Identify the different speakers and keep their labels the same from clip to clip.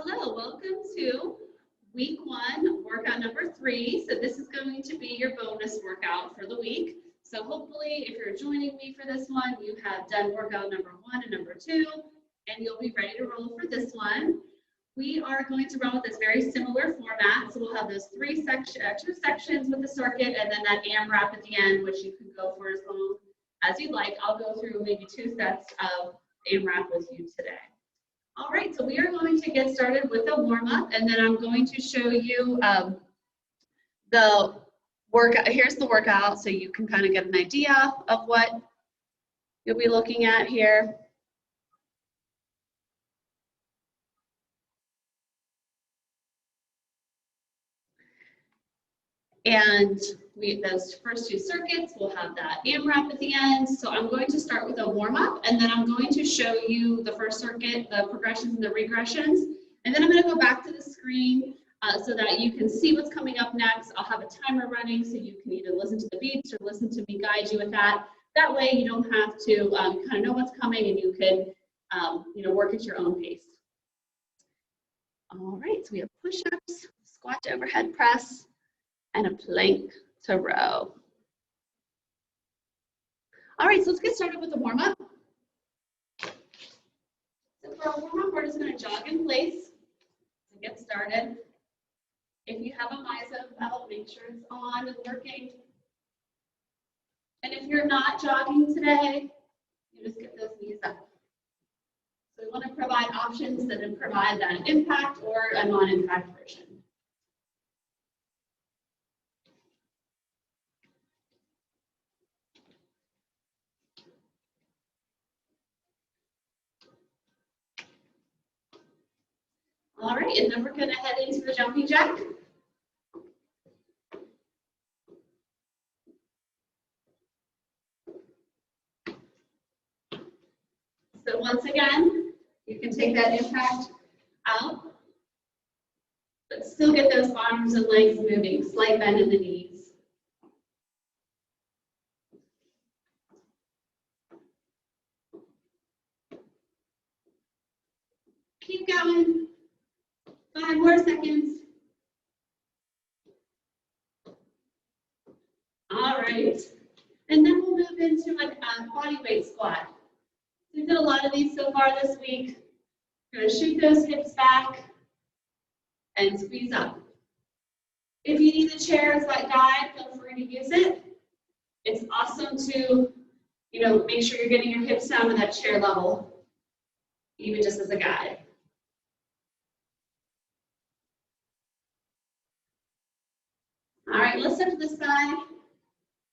Speaker 1: Hello, welcome to week 1, workout number 3. So this is going to be your bonus workout for the week. So hopefully if you're joining me for this one, you have done workout number 1 and number 2, and you'll be ready to roll for this one. We are going to run with this very similar format. So we'll have those two sections with the circuit and then that AMRAP at the end, which you can go for as long as you'd like. I'll go through maybe 2 sets of AMRAP with you today. All right, so we are going to get started with a warm-up, and then I'm going to show you the workout. Here's the workout, so you can kind of get an idea of what you'll be looking at here. And those first 2 circuits will have that AMRAP at the end. So I'm going to start with a warm-up, and then I'm going to show you the first circuit, the progressions and the regressions. And then I'm going to go back to the screen so that you can see what's coming up next. I'll have a timer running so you can either listen to the beeps or listen to me guide you with that. That way you don't have to kind of know what's coming, and you can work at your own pace. All right, so we have push-ups, squat to overhead press, and a plank to row. All right, so let's get started with the warm-up. So for our warm-up, we're just going to jog in place to get started. If you have a MyZone belt, make sure it's on and working. And if you're not jogging today, you just get those knees up. So we want to provide options that provide that impact or a non-impact version. All right, and then we're going to head into the jumping jack. So once again, you can take that impact out, but still get those arms and legs moving, slight bend in the knees. Keep going. 5 more seconds. All right. And then we'll move into a body weight squat. We've done a lot of these so far this week. We're going to shoot those hips back and squeeze up. If you need the chair as that guide, feel free to use it. It's awesome to, make sure you're getting your hips down to that chair level, even just as a guide. All right, let's step to the side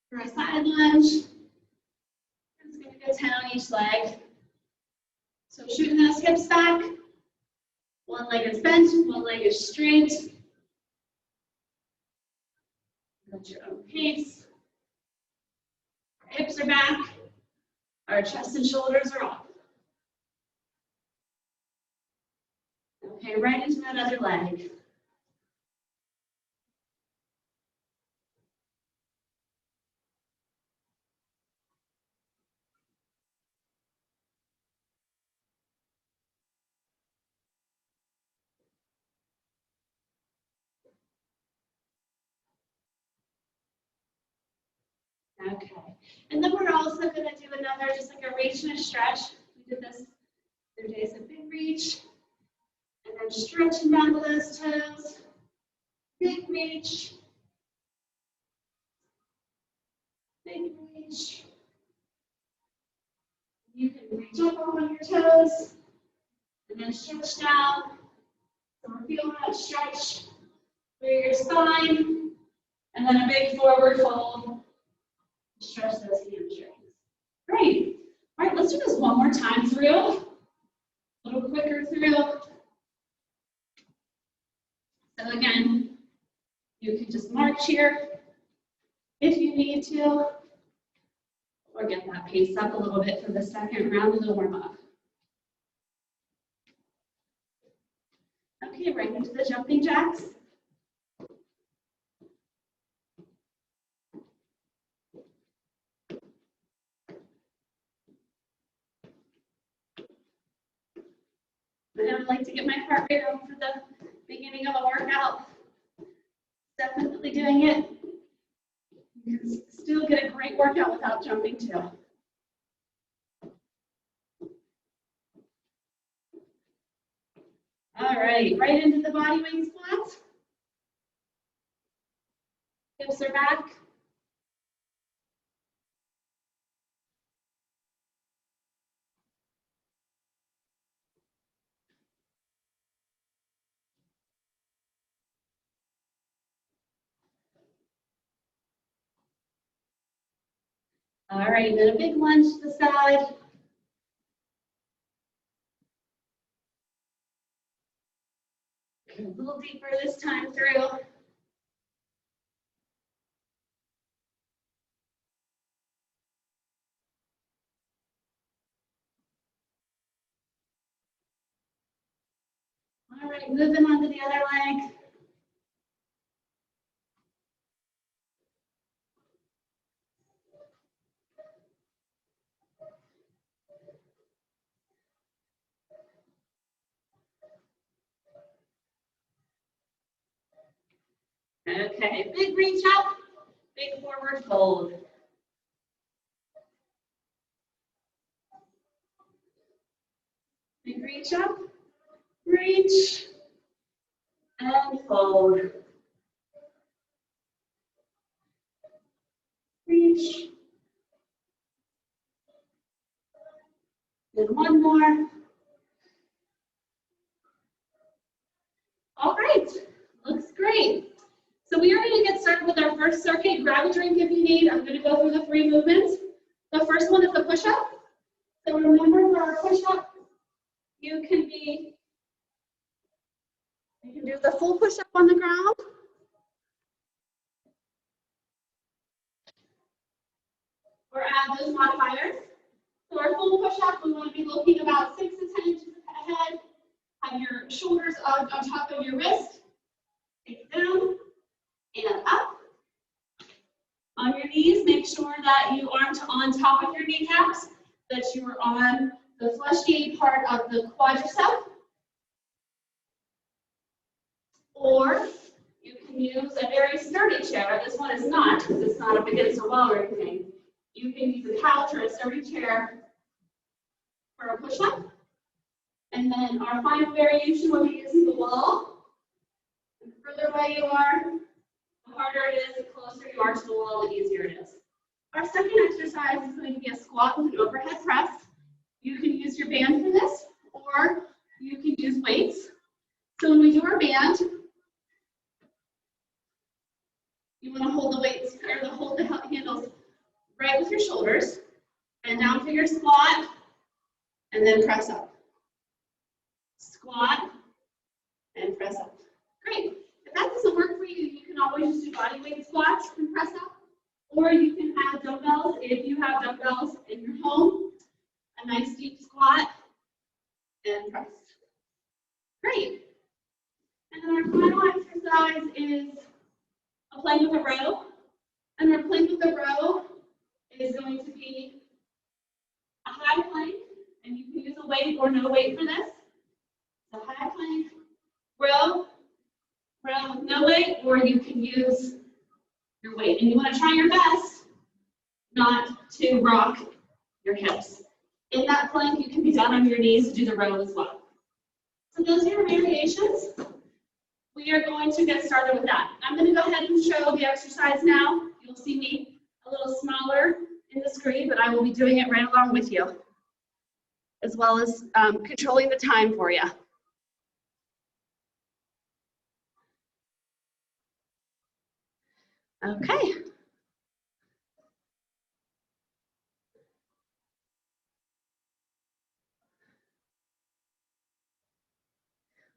Speaker 1: for a side lunge. I'm just going to go 10 on each leg. So shooting those hips back. One leg is bent, one leg is straight. Go at your own pace. Our hips are back. Our chest and shoulders are up. Okay, right into that other leg. Okay, and then we're also going to do another, just like a reach and a stretch. We did this the days of big reach, and then stretching down to those toes. Big reach. Big reach. You can reach up on your toes, and then stretch down. So we're feeling that stretch through your spine, and then a big forward fold. Stretch those hamstrings. Great. All right, let's do this one more time through. A little quicker through. So again, you can just march here if you need to, or get that pace up a little bit for the second round of the warm-up. Okay, right into the jumping jacks. and I like to get my heart rate up for the beginning of a workout. Definitely doing it. You can still get a great workout without jumping too. All right, right into the body weight squats. Hips are back. All right, then a big lunge to the side. A little deeper this time through. All right, moving on to the other leg. Okay, big reach up, big forward fold. Big reach up, reach, and fold. Reach. And one more. All right, looks great. So we are going to get started with our first circuit. Grab a drink if you need. I'm going to go through the 3 movements. The first one is the push-up. So remember for our push-up, you can do the full push-up on the ground. Or add those modifiers. So our full push-up, we want to be looking about 6 to 10 inches ahead. Have your shoulders on top of your wrist. Take it down and up. On your knees, make sure that you aren't on top of your kneecaps, that you are on the flesh gate part of the quadricep. Or you can use a very sturdy chair. This one is not, because it's not up against a wall or anything. You can use a couch or a sturdy chair for a push-up. And then our final variation will be using the wall. The further away you are, the harder it is, the closer you are to the wall, the easier it is. Our second exercise is going to be a squat with an overhead press. You can use your band for this, or you can use weights. So when we do our band, you want to hold the weights, or hold the handles right with your shoulders, and down for your squat, and then press up. Squat, and press up. Great. If that doesn't work for you, you can always just do body weight squats and press up, or you can add dumbbells if you have dumbbells in your home. A nice deep squat and press. Great. And then our final exercise is a plank with a row. And our plank with a row is going to be a high plank, and you can use a weight or no weight for this. So high plank, row with no weight, or you can use your weight. And you want to try your best not to rock your hips. In that plank, you can be down on your knees to do the row as well. So those are your variations. We are going to get started with that. I'm going to go ahead and show the exercise now. You'll see me a little smaller in the screen, but I will be doing it right along with you, as well as controlling the time for you. Okay.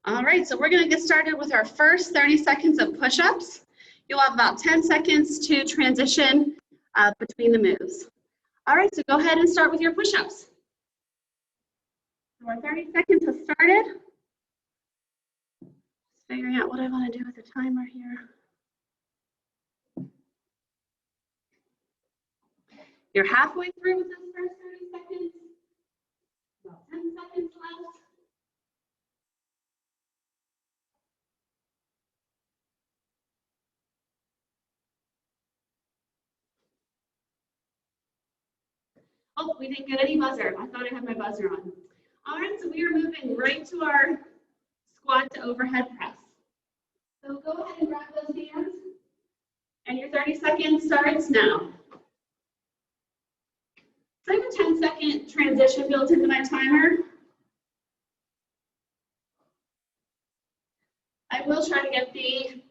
Speaker 1: All right, so we're going to get started with our first 30 seconds of push-ups. You'll have about 10 seconds to transition between the moves. All right, so go ahead and start with your push-ups. So our 30 seconds has started. Just figuring out what I want to do with the timer here. You're halfway through with this first 30 seconds. About 10 seconds left. Oh, we didn't get any buzzer. I thought I had my buzzer on. All right, so we are moving right to our squat to overhead press. So go ahead and grab those hands, and your 30 seconds starts now. So I have a 10-second transition built into my timer. I will try to get the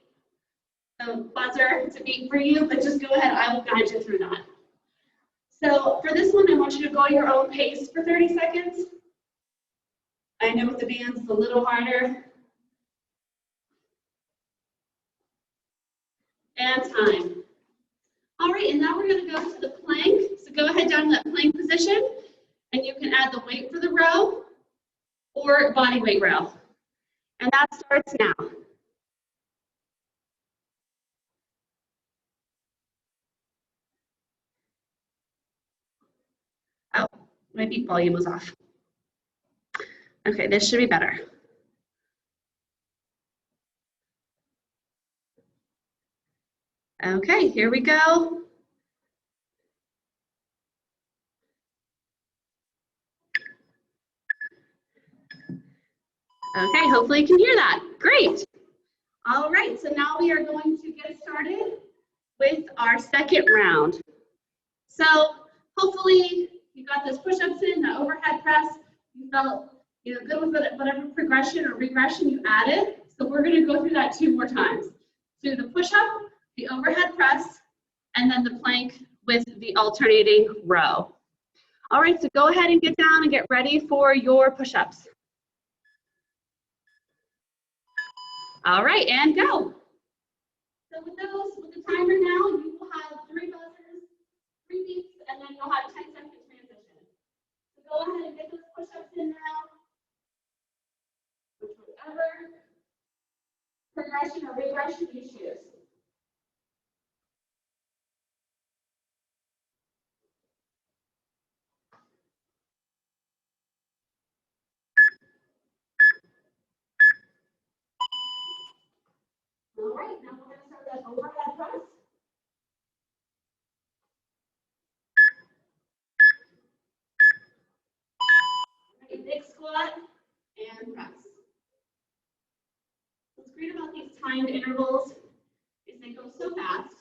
Speaker 1: buzzer to beep for you, but just go ahead, I will guide you through that. So for this one, I want you to go at your own pace for 30 seconds. I know with the bands it's a little harder. And time. All right, and now we're going to go to the plank. So go ahead down to that plank position, and you can add the weight for the row or body weight row. And that starts now. Oh, my beat volume was off. Okay, this should be better. Okay, here we go. Okay, hopefully you can hear that. Great. All right, so now we are going to get started with our second round. So hopefully you got those push-ups in, the overhead press. You felt good with whatever progression or regression you added. So we're going to go through that 2 more times. So the push-up, the overhead press, and then the plank with the alternating row. All right, so go ahead and get down and get ready for your push-ups. All right, and go. So with the timer now, you will have 3 buzzers, 3 beats, and then you'll have a 10-second transition. So go ahead and get those push-ups in now. Whichever progression or regression you choose. All right, now we're going to start that overhead press. Right, big squat and press. What's great about these timed intervals is they go so fast,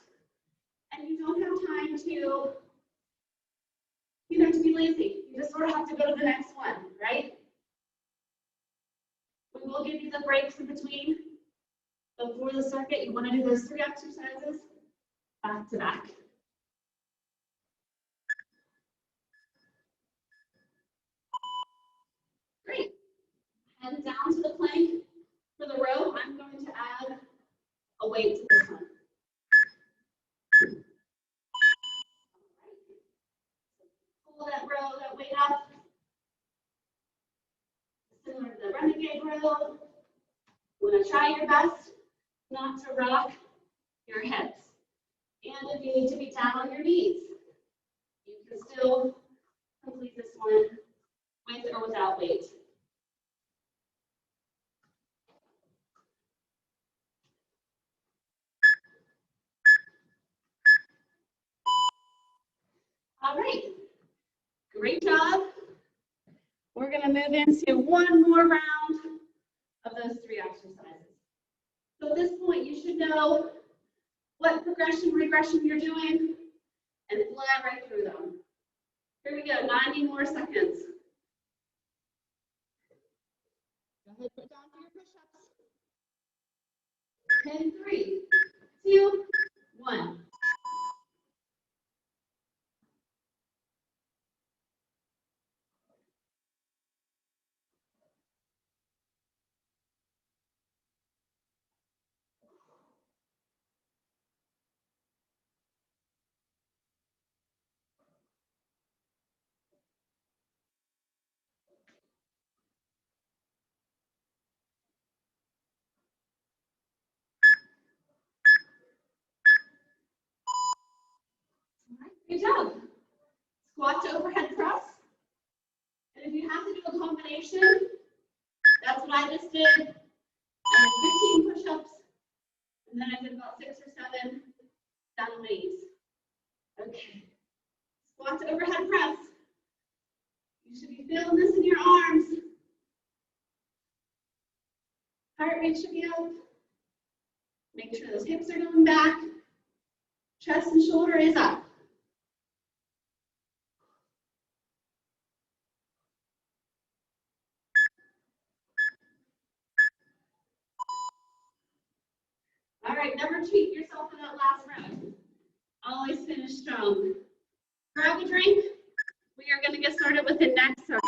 Speaker 1: and you don't have time to, to be lazy. You just sort of have to go to the next one, right? We will give you the breaks in between. Before the circuit, you want to do those 3 exercises back to back. Great. Head down to the plank. For the row, I'm going to add a weight to this one. Pull that weight up. Similar to the renegade row. You want to try your best not to rock your hips. And if you need to be down on your knees, you can still complete this one with or without weight. All right, great job. We're going to move into one more round of those 3 exercises. So at this point, you should know what progression, regression you're doing and fly right through them. Here we go, 90 more seconds. Go ahead, put down for your push-ups. 10, 3, 2, 1. Good job. Squat to overhead press. And if you have to do a combination, that's what I just did. I did 15 push-ups, and then I did about 6 or 7 down on my knees. Okay. Squat to overhead press. You should be feeling this in your arms. Heart rate should be up. Make sure those hips are going back. Chest and shoulder is up. All right, never cheat yourself in that last round. Always finish strong. Grab a drink. We are going to get started with the next circuit.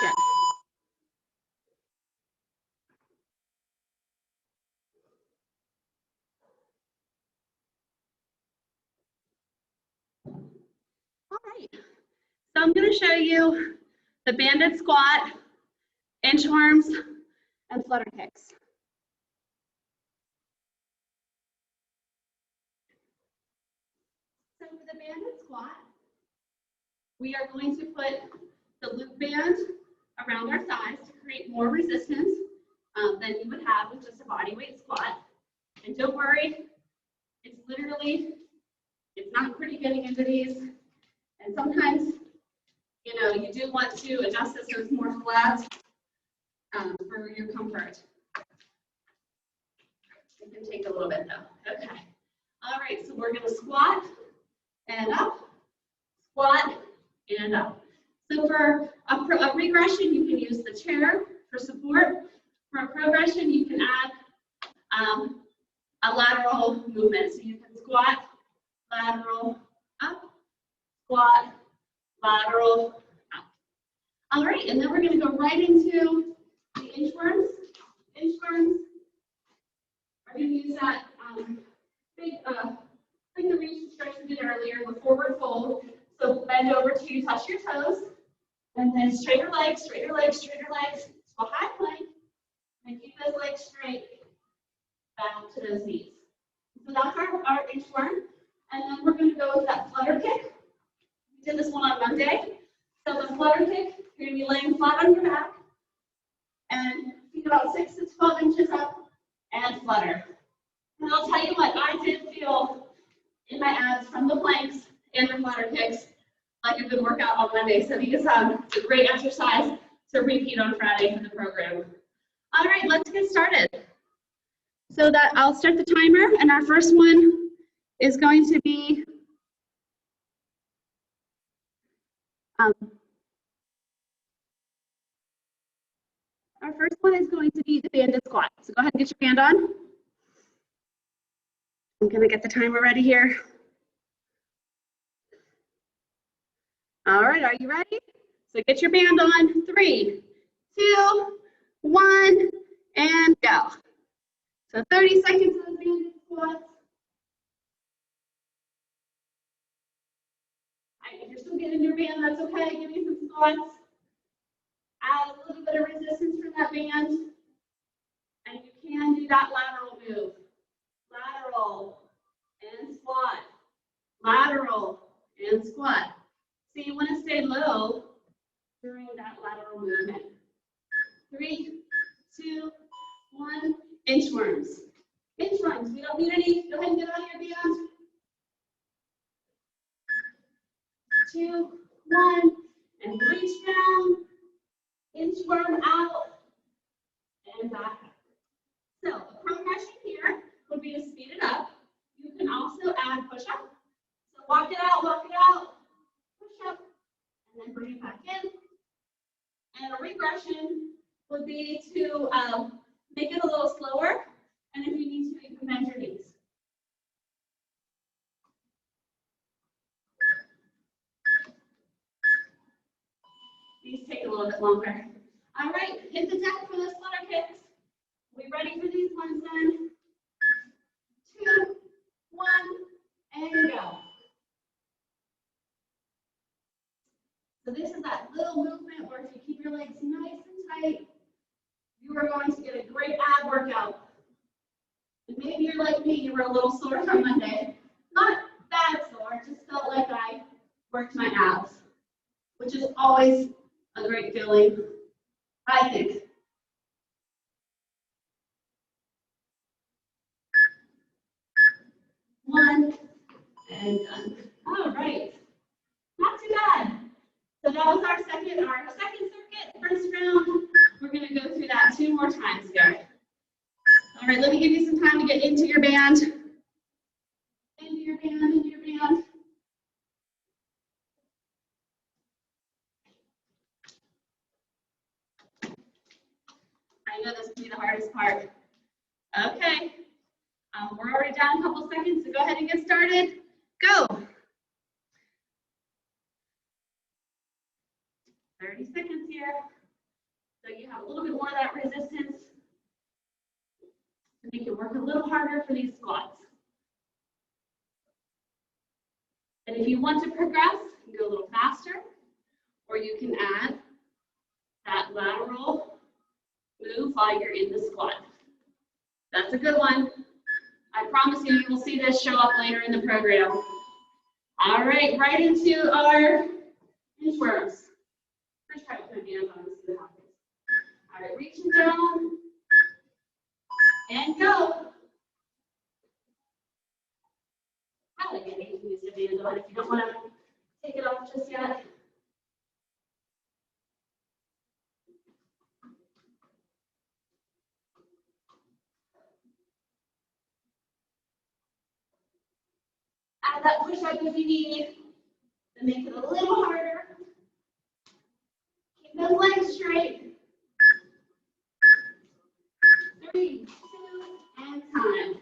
Speaker 1: All right, so I'm going to show you the banded squat, inchworms, and flutter kicks. So for the banded squat, we are going to put the loop band around our thighs to create more resistance than you would have with just a body weight squat. And don't worry, it's not pretty getting into these. And sometimes, you do want to adjust this so it's more flat for your comfort. It can take a little bit though. Okay. All right, so we're gonna squat and up, squat and up. So for a regression, you can use the chair for support. For a progression, you can add a lateral movement. So you can squat, lateral, up, squat, lateral, up. All right, and then we're going to go right into the inchworms. Inchworms are going to use that big, like the reach stretch we did earlier, the forward fold. So bend over till you touch your toes, and then straighter legs, straighter legs, straighter legs to a high plank, and keep those legs straight back to those knees. So that's our inchworm, and then we're going to go with that flutter kick. We did this one on Monday. So the flutter kick, you're going to be laying flat on your back, and feet about 6 to 12 inches up, and flutter. And I'll tell you what, I did feel in my abs from the planks and the flutter kicks like a good workout on Monday. So these are a great exercise to repeat on Friday for the program. All right, let's get started. So that I'll start the timer, and our first one is going to be the banded squat. So go ahead and get your band on. I'm gonna get the timer ready here. All right, are you ready? So get your band on. 3, 2, 1, and go. So 30 seconds of banded squats. If you're still getting your band, that's okay. Give me some squats. Add a little bit of resistance from that band. And you can do that lateral move. Lateral and squat. Lateral and squat. So you want to stay low during that lateral movement. 3, 2, 1. Inchworms. Inchworms. We don't need any. Go ahead and get on your band. 2, 1. And reach down. Inchworm out. And back up. So the progression here would be to speed it up. You can also add push-up. So walk it out, push up, and then bring it back in. And a regression would be to make it a little slower. And if you need to, you can bend your knees. These take a little bit longer. All right, hit the deck for those flutter kicks. We ready for these ones then? 2, 1, and go. So this is that little movement where if you keep your legs nice and tight, you are going to get a great ab workout. And maybe you're like me, you were a little sore from Monday. Not bad sore, just felt like I worked my abs, which is always a great feeling, I think. One, and done. All right, not too bad. So that was our second circuit, first round. We're gonna go through that 2 more times here. All right, let me give you some time to get into your band. Into your band, into your band. I know this will be the hardest part. Okay, we're already down a couple seconds, so go ahead and get started. Go. 30 seconds here. So you have a little bit more of that resistance to make it work a little harder for these squats. And if you want to progress, you can go a little faster, or you can add that lateral move while you're in the squat. That's a good one. I promise you, you will see this show up later in the program. All right, right into our inchworms. First, try to put a hand on this. See what happens. All right, reaching down and go. I like it. You can use the band on if you don't want to take it off just yet. Add that push up if you need to make it a little harder. Keep those legs straight. 3, 2, and time.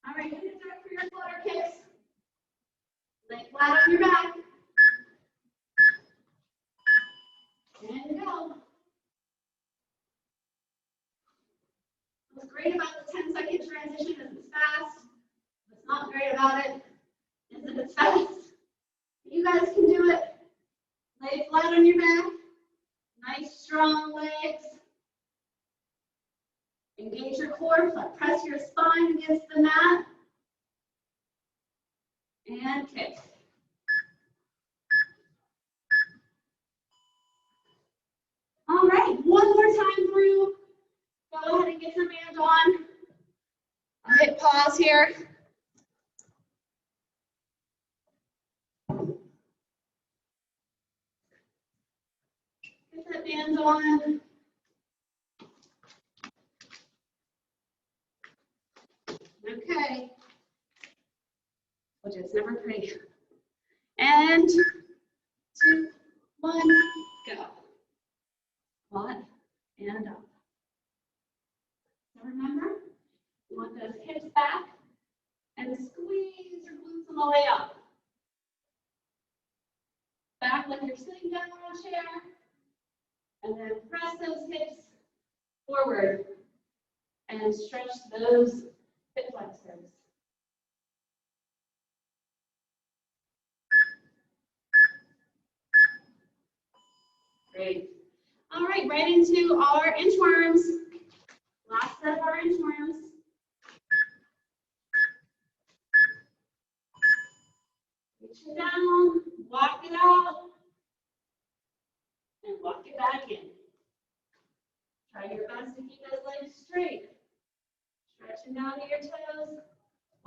Speaker 1: All right, hit it back for your flutter kicks. Lay flat on your back. And go. What's great about the 10-second transition is it's fast. What's not great about it is that it's fast. You guys can do it. Lay flat on your back. Nice, strong legs. Engage your core. Press your spine against the mat. And kick. All right, one more time through. Go ahead and get your band on. I'll hit pause here. Get that band on. Okay. Which is never pretty. And 2, 1, go. Squat and up. So remember, you want those hips back and squeeze your glutes on the way up. Back like you're sitting down on a chair. And then press those hips forward and stretch those hip flexors. Great. All right, right into our inchworms. Last set of our inchworms. Reach it down, walk it out, and walk it back in. Try your best to keep those legs straight. Stretching down to your toes,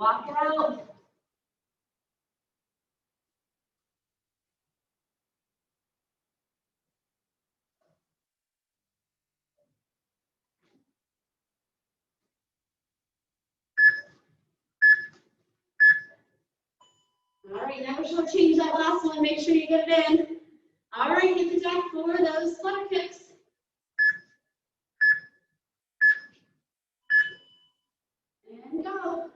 Speaker 1: walk it out. All right, never shortchange that last one. Make sure you get it in. All right, hit the deck for those flutter kicks. And go.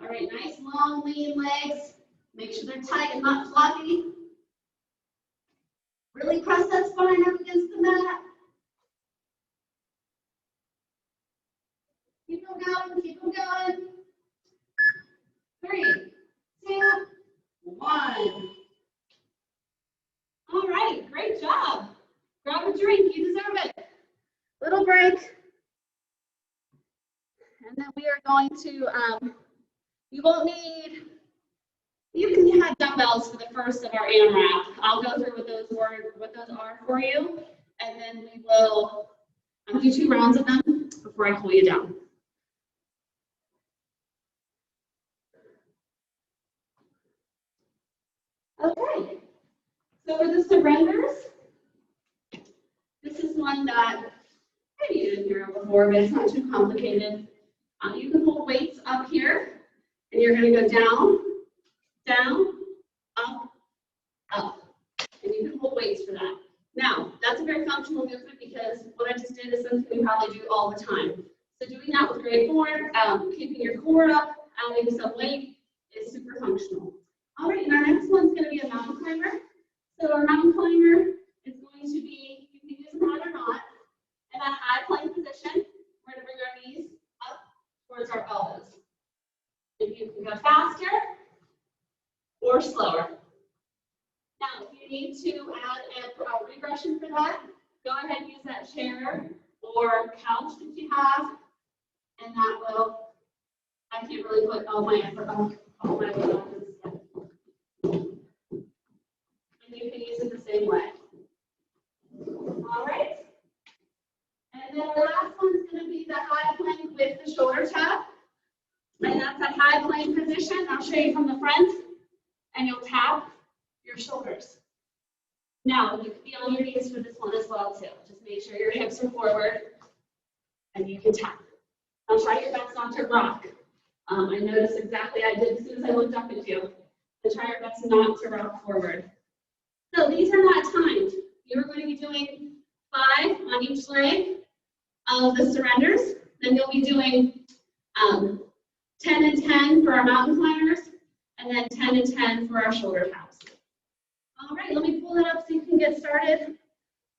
Speaker 1: All right, nice long lean legs. Make sure they're tight and not fluffy. Really press that spine up against the mat. Keep them going, keep them going. 3, 2, 1. All right, great job. Grab a drink, you deserve it. Little break. And then we are going to, you won't need, you can have dumbbells for the first of our AMRAP. I'll go through what those are for you, and then we will I'll do 2 rounds of them before I cool you down. Okay, so for the surrenders, this is one that maybe you didn't hear of before, but it's not too complicated. You can hold weights up here, and you're going to go down, down, up, up. And you can hold weights for that. Now, that's a very functional movement because what I just did is something you probably do all the time. So doing that with grade 4, keeping your core up, adding some weight is super functional. All right, and our next one's going to be a mountain climber. So our mountain climber is going to be, you can use a mat or not, in a high plank position. We're going to bring our knees up towards our elbows. If you can go faster or slower. Now, if you need to add a regression for that, go ahead and use that chair or couch that you have, and that will, I can't really put all my effort on, all my weight on this step. And you can use it the same way. All right. And then our last one's going to be the high plank with the shoulder tap. And that's a high plank position. I'll show you from the front, and you'll tap your shoulders. Now, you can be on your knees for this one as well, too. Just make sure your hips are forward, and you can tap. Now, try your best not to rock. I noticed exactly I did as soon as I looked up at you. And try your best not to rock forward. So these are not timed. You're going to be doing 5 on each leg of the surrenders. Then you'll be doing 10 and 10 for our mountain climbers, and then 10 and 10 for our shoulder taps. All right, let me pull it up so you can get started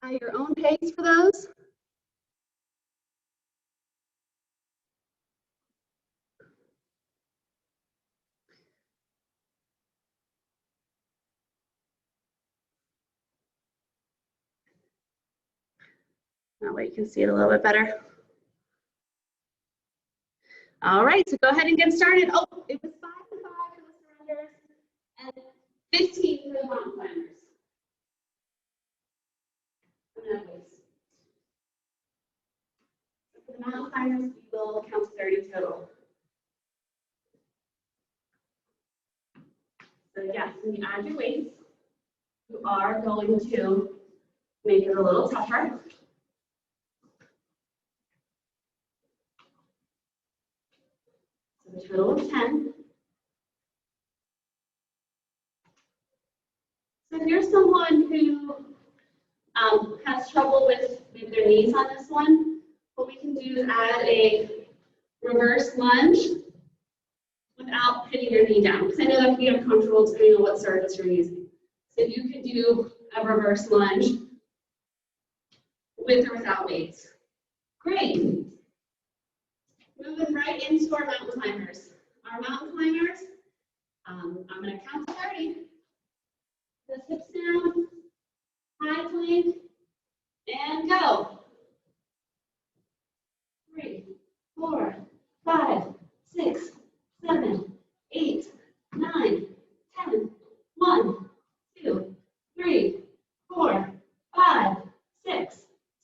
Speaker 1: at your own pace for those. That way you can see it a little bit better. All right, so go ahead and get started. Oh, it was 5 and 5 for the surrenders and 15 for the mountain climbers. For the mountain climbers, we will count to 30 total. So yes, when you add your weights, you are going to make it a little tougher. So a total of 10. So if you're someone who has trouble with maybe their knees on this one, what we can do is add a reverse lunge without hitting your knee down. Because I know that can be uncomfortable depending on what surface you're using. So you can do a reverse lunge with or without weights. Great. Moving right into our mountain climbers. Our mountain climbers, I'm going to count to 30. The hips down, high plank, and go. 3, 4, 5, 6, 7, 8, 9, 10. 1, 2, 3, 4, 5, 6,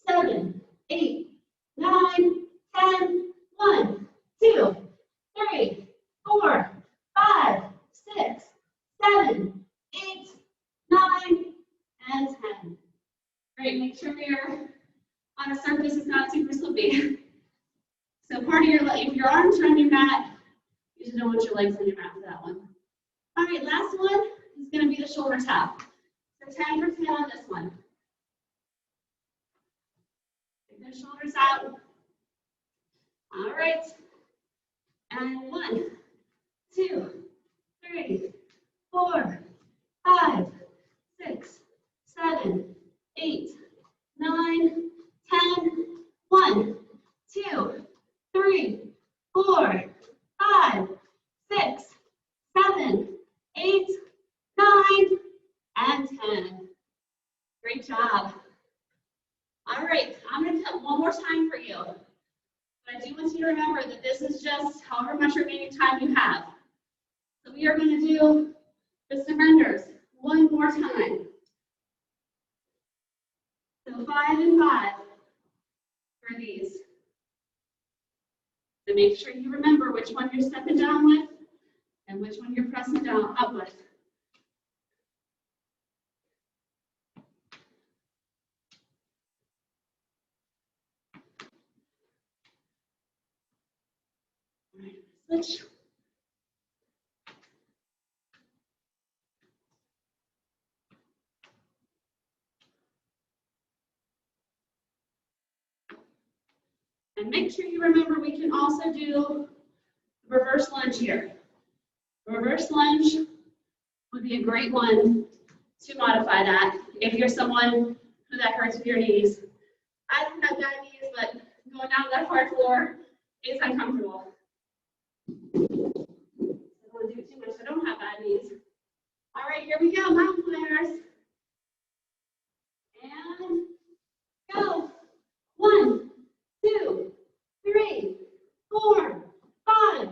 Speaker 1: 7, 8, 9, 10. 1, 2, 3, 4, 5, 6, 7, 8, 9, and 10. Great, make sure you're on a surface that's not super slippy. So part of your, if your arms are on your mat, you just don't want your legs on your mat for that one. All right, last one is going to be the shoulder tap. So 10 for 10 on this one. Take those shoulders out. All right. And 1, 2, 3, 4, 5, 6, 7, 8, 9, 10. 1, 2, 3, 4, 5, 6, 7, 8, 9, and 10. Great job. All right, I'm going to count one more time for you. But I do want you to remember that this is just however much remaining time you have. So we are going to do the surrenders one more time. So 5 and 5. for these. So make sure you remember which one you're stepping down with and which one you're pressing down up with. All right, switch. And make sure you remember we can also do reverse lunge here. Reverse lunge would be a great one to modify that if you're someone who that hurts with your knees. I don't have bad knees, but going down that hard floor is uncomfortable. I don't want to do too much. I don't have bad knees. All right, here we go, mountain climbers. And go. 1, 2, 3, 4, 5,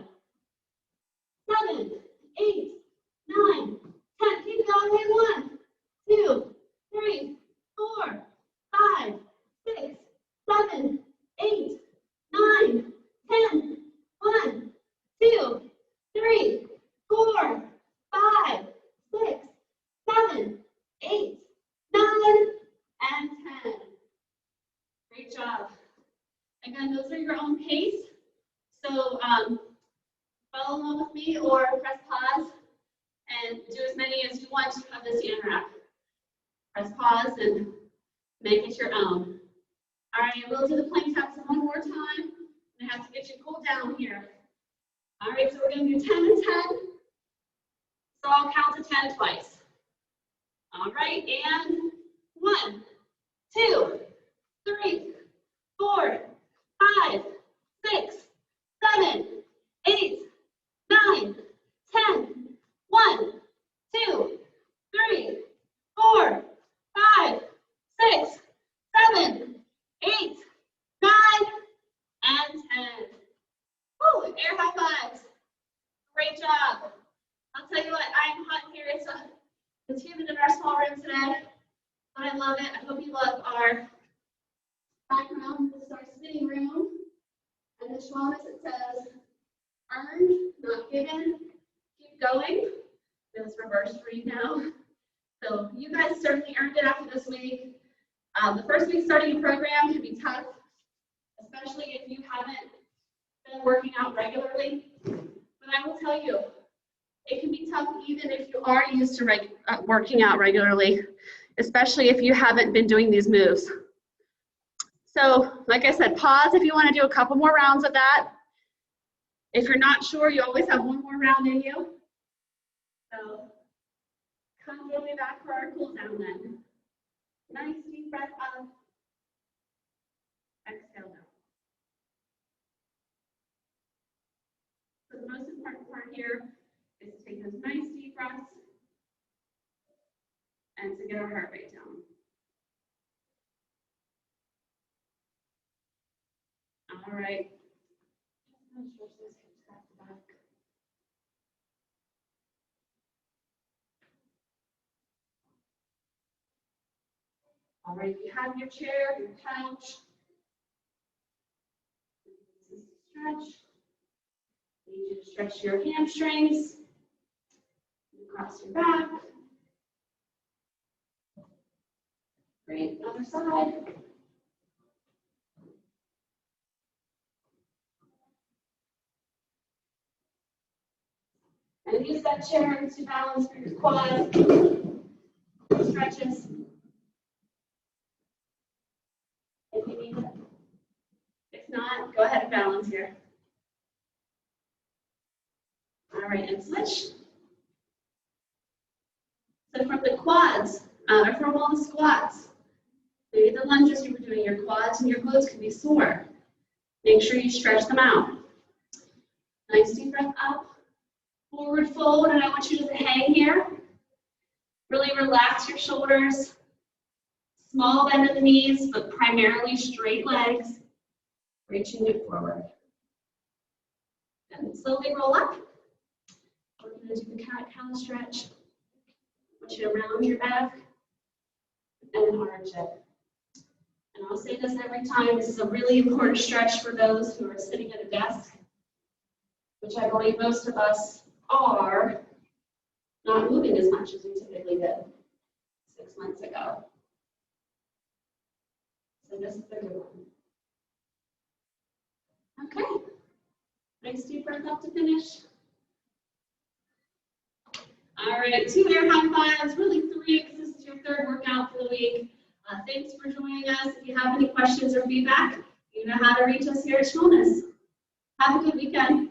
Speaker 1: 7, 8, 9, 10. Keep going. 1, 2, 3, 4, 5, 6, 7, 8, 9, 10. 1, 2, 3, 4, 5, 6, 7, 8, 9, and 10. Great job. Again, those are your own pace. So follow along with me or press pause and do as many as you want of this AMRAP. Press pause and make it your own. All right, we'll do the plank taps one more time. I have to get you cooled down here. All right, so we're going to do 10 and 10. So I'll count to 10 twice. All right, and 1, 2, 3, 4, 5, 6, 7, 8, 9, 10. 1, 2, 3, 4, 5, 6, 7, 8, 9, and 10. Woo, air high fives. Great job. I'll tell you what, I'm hot here. It's humid in our small room today, but I love it. I hope you love our background. This is our sitting room. And the Schwalmas, it says, earned, not given. Keep going. It's reverse for you now. So you guys certainly earned it after this week. The first week starting a program can be tough, especially if you haven't been working out regularly. But I will tell you, it can be tough even if you are used to working out regularly, especially if you haven't been doing these moves. So, like I said, pause if you want to do a couple more rounds of that. If you're not sure, you always have one more round in you. So, come all the way back for our cool down then. Nice deep breath up. Exhale down. So the most important part here is to take those nice deep breaths and to get our heart rate down. All right. All right, you have your chair, your couch. Stretch. Need you to stretch your hamstrings. Across your back. Great, other side. And use that chair to balance for your quads, stretches, if you need it. If not, go ahead and balance here. All right, and switch. So from the quads, or from all the squats, maybe the lunges you were doing, your quads and your glutes can be sore. Make sure you stretch them out. Nice deep breath up. Forward fold, and I want you to hang here. Really relax your shoulders. Small bend of the knees, but primarily straight legs. Reaching it forward. And slowly roll up. We're going to do the cat-cow stretch. I want you to round your back and arch it. And I'll say this every time, this is a really important stretch for those who are sitting at a desk, which I believe most of us are not moving as much as we typically did 6 months ago. So this is a good one. Okay. Nice deep breath up to finish. All right, 2 air high fives, really 3 because this is your 3rd workout for the week. Thanks for joining us. If you have any questions or feedback, you know how to reach us here at Schmollness. Have a good weekend.